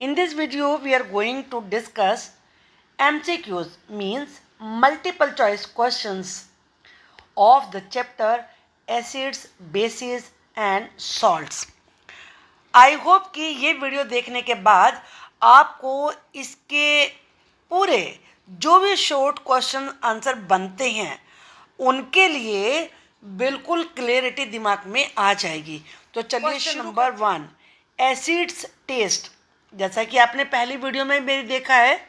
In this video, we are going to discuss MCQs, means multiple choice questions of the chapter Acids, Bases and Salts. I hope कि ये video देखने के बाद आपको इसके पूरे जो भी शॉर्ट क्वेश्चन आंसर बनते हैं उनके लिए बिल्कुल क्लियरिटी दिमाग में आ जाएगी। तो चलिए नंबर 1, एसिड्स टेस्ट। जैसा कि आपने पहली वीडियो में मेरी देखा है,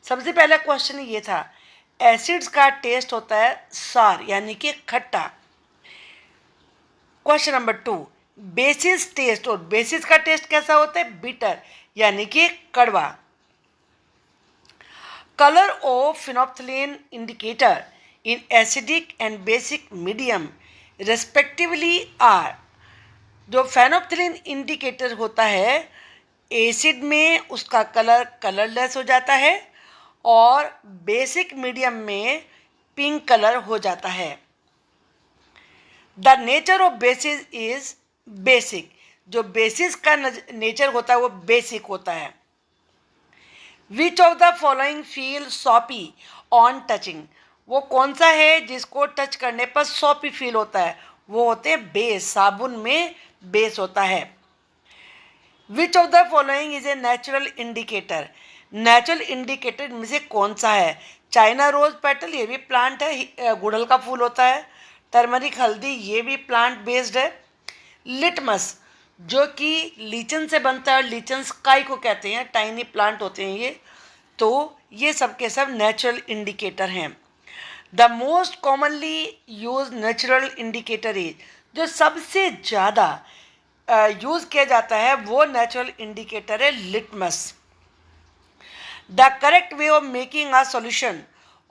सबसे पहला क्वेश्चन ये था, एसिड्स का टेस्ट होता है सार यानी कि खट्टा। क्वेश्चन नंबर 2, बेसिस टेस्ट, और बेसिस का टेस्ट कैसा होता है, बिटर यानी कि कड़वा। Colour of phenolphthalein indicator in acidic and basic medium respectively are. जो फेनोप्थलीन इंडिकेटर होता है एसिड में उसका कलर कलरलेस हो जाता है और बेसिक मीडियम में पिंक कलर हो जाता है। The nature of basis is basic. जो बेसिस का नेचर होता है वो बेसिक होता है। विच of the following feel soppy on touching. वो कौन सा है जिसको टच करने पर सॉपी फील होता है, वो होते हैं बेस। साबुन में बेस होता है। विच of the following is a natural indicator. Natural indicator में से कौन सा है, चाइना रोज पेटल, ये भी प्लांट है, गुड़हल का फूल होता है। टर्मरिक हल्दी, ये भी प्लांट बेस्ड है। लिटमस जो कि लीचन से बनता है, लीचन स्काई को कहते हैं, टाइनी प्लांट होते हैं ये। तो ये सब के सब नेचुरल इंडिकेटर हैं। The most commonly use natural indicator is, जो सबसे ज़्यादा यूज़ किया जाता है वो नेचुरल इंडिकेटर है litmus. The correct way of making a solution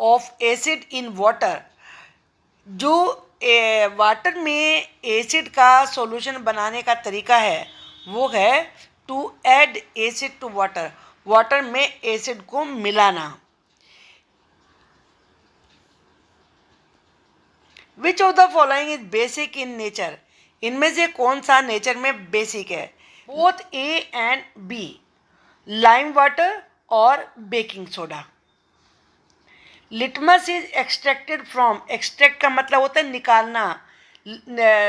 of acid in water. जो वाटर में एसिड का सॉल्यूशन बनाने का तरीका है वो है to add acid to water. Water में एसिड को मिलाना। Which of the following is basic in nature. इनमें से कौन सा नेचर में बेसिक है, both A and B, lime water और baking soda. Litmus is extracted from, extract का मतलब होता है निकालना,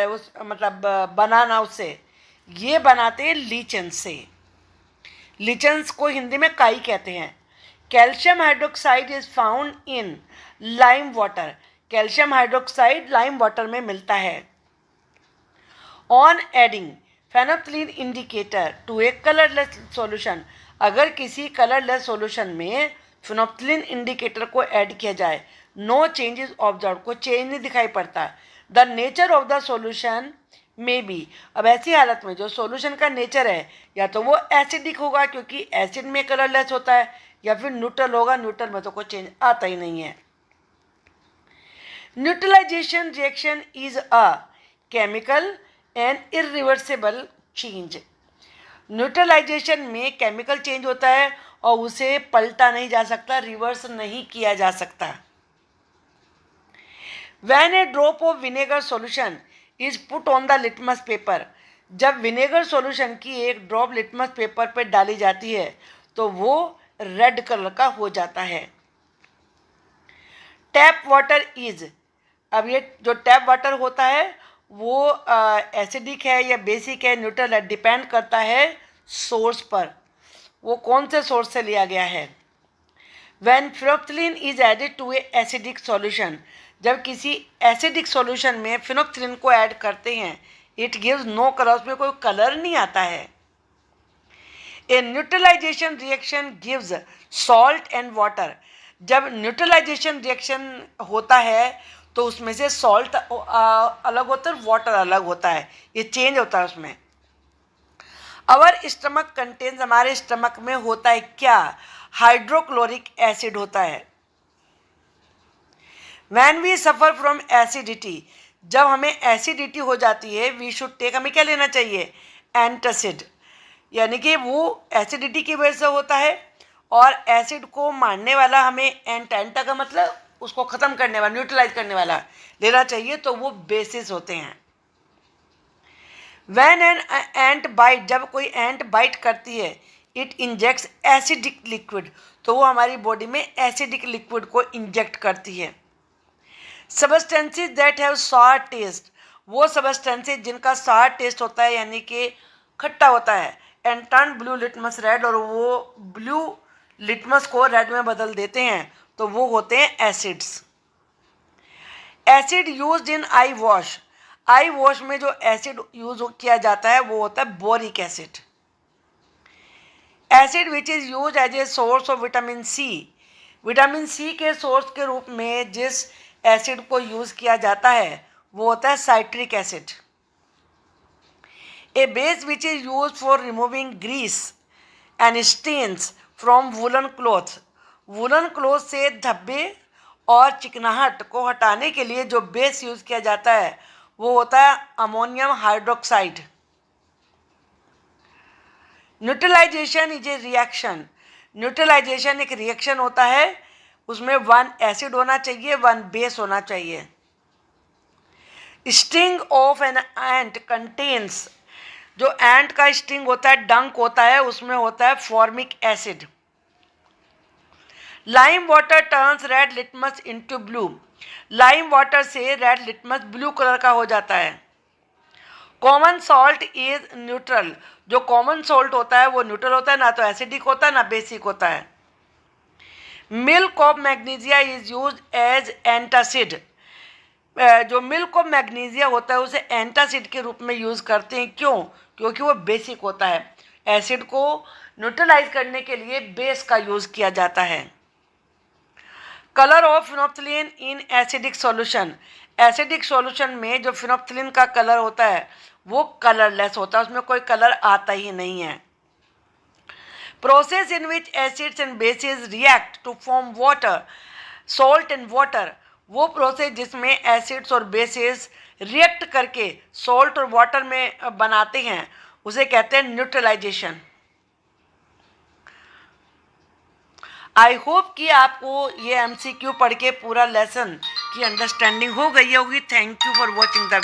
उस मतलब बनाना उससे। ये बनाते हैं लीचन से। लीचन्स को हिंदी में काई कहते हैं। Calcium hydroxide is found in lime water. Calcium hydroxide lime water में मिलता है। On adding phenolphthalein indicator to a colourless solution. अगर किसी कलरलेस सॉल्यूशन में फिनोप्थलीन इंडिकेटर को ऐड किया जाए, नो चेंजेस ऑब्जर्व, को चेंज नहीं दिखाई पड़ता। The nature of the solution maybe. अब ऐसी हालत में जो सॉल्यूशन का नेचर है या तो वो एसिडिक होगा क्योंकि एसिड में कलरलेस होता है, या फिर न्यूट्रल होगा, न्यूट्रल में तो कोई चेंज आता ही नहीं है। Neutralisation reaction is a chemical and irreversible change. Neutralisation में केमिकल चेंज होता है और उसे पलटा नहीं जा सकता, रिवर्स नहीं किया जा सकता। When a drop of vinegar solution is put on the litmus paper, जब विनेगर सॉल्यूशन की एक ड्रॉप लिटमस पेपर पर डाली जाती है तो वो रेड कलर का हो जाता है। टैप वाटर इज, अब ये जो टैप वाटर होता है वो एसिडिक है या बेसिक है, न्यूट्रल है, डिपेंड करता है सोर्स पर, वो कौन से सोर्स से लिया गया है। When phenolphthalein is added to a acidic solution, जब किसी एसिडिक सॉल्यूशन में फिनोप्थलीन को ऐड करते हैं, इट गिव्स नो कलर, उसमें कोई कलर नहीं आता है। A neutralisation reaction gives salt and water. जब न्यूट्रलाइजेशन रिएक्शन होता है तो उसमें से सॉल्ट अलग होता है, वाटर अलग होता है, ये चेंज होता है उसमें। अवर स्टमक कंटेन्स, हमारे स्टमक में होता है क्या, हाइड्रोक्लोरिक एसिड होता है। When we suffer from acidity, जब हमें एसिडिटी हो जाती है, वी शुड टेक, हमें क्या लेना चाहिए, एंटासिड, यानी कि वो एसिडिटी की वजह से होता है और एसिड को मारने वाला हमें एंटा का मतलब उसको ख़त्म करने वाला, न्यूट्रलाइज करने वाला लेना चाहिए, तो वो बेसिस होते हैं। व्हेन एन एंट बाइट, जब कोई एंट बाइट करती है, इट इंजेक्ट्स एसिडिक लिक्विड, तो वो हमारी बॉडी में एसिडिक लिक्विड को इंजेक्ट करती है। Substances that have sour taste, वो सबस्टेंसेस जिनका सॉर टेस्ट होता है यानी कि खट्टा होता है, and turn blue litmus red, और वो ब्लू लिटमस को रेड में बदल देते हैं, तो वो होते हैं acids. Acid used in I wash, I wash में जो एसिड यूज किया जाता है वो होता है boric acid. Acid which is use as a source of vitamin C, vitamin C के सोर्स के रूप में जिस एसिड को यूज़ किया जाता है वो होता है citric acid. A base which is use for removing grease and stains from woollen cloth, woollen cloth से धब्बे और चिकनाहट को हटाने के लिए जो बेस यूज़ किया जाता है वो होता है ammonium hydroxide. Neutralisation is a reaction, neutralisation एक रिएक्शन होता है, उसमें वन एसिड होना चाहिए, वन बेस होना चाहिए। Sting of an ant contains, जो एंट का स्टिंग होता है, डंक होता है, उसमें होता है formic acid. Lime water turns red litmus into blue, lime water से रेड लिटमस ब्लू कलर का हो जाता है। कॉमन सॉल्ट इज न्यूट्रल, जो कॉमन सॉल्ट होता है वो न्यूट्रल होता है, ना तो एसिडिक होता है ना बेसिक होता है। Milk of magnesia is use as antacid, जो मिल्क ऑफ मैग्नीशिया होता है उसे एंटासिड के रूप में यूज़ करते हैं, क्यों? क्योंकि वो बेसिक होता है। एसिड को न्यूट्रलाइज करने के लिए बेस का यूज़ किया जाता है। Colour of phenolphthalein in acidic solution, acidic solution में जो फिनोप्थलीन का कलर होता है वो कलरलेस होता है, उसमें कोई कलर आता ही नहीं है। Process in which acids and bases react to form water, salt and water, वो प्रोसेस जिसमें एसिड्स और बेसिस रिएक्ट करके सॉल्ट और वाटर में बनाते हैं उसे कहते हैं न्यूट्रलाइजेशन। आई होप कि आपको ये MCQ पढ़ के पूरा लेसन की अंडरस्टैंडिंग हो गई होगी। Thank you for watching the